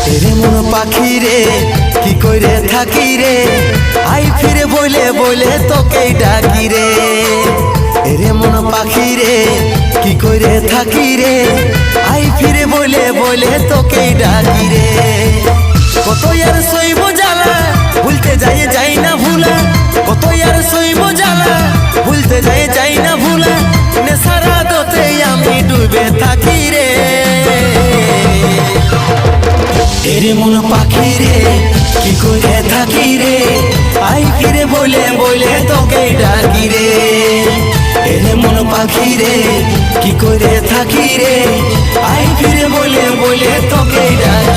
এরে মন পাখি রে কি কইরে থাকি রে, আই ফিরে বলে বলে তোকে ডাকি রে। এরে মন পাখি রে কি কইরে থাকি রে, আই ফিরে বলে বলে তোকে ডাকি রে। কত আর সইব জ্বালা ভুলতে যাই না ভুলা, কত আর সইব জ্বালা ভুলতে যাই না ভুলা, নেশারা দোতে আমি ডুবে থাকি রে। এরে মন পাখি রে কি করে থাকি রে, আই ফিরে বলে বলে তোকে ডাকি রে। এরে মন পাখি রে কি করে থাকি রে, আই ফিরে বলে বলে তোকে ডাকি।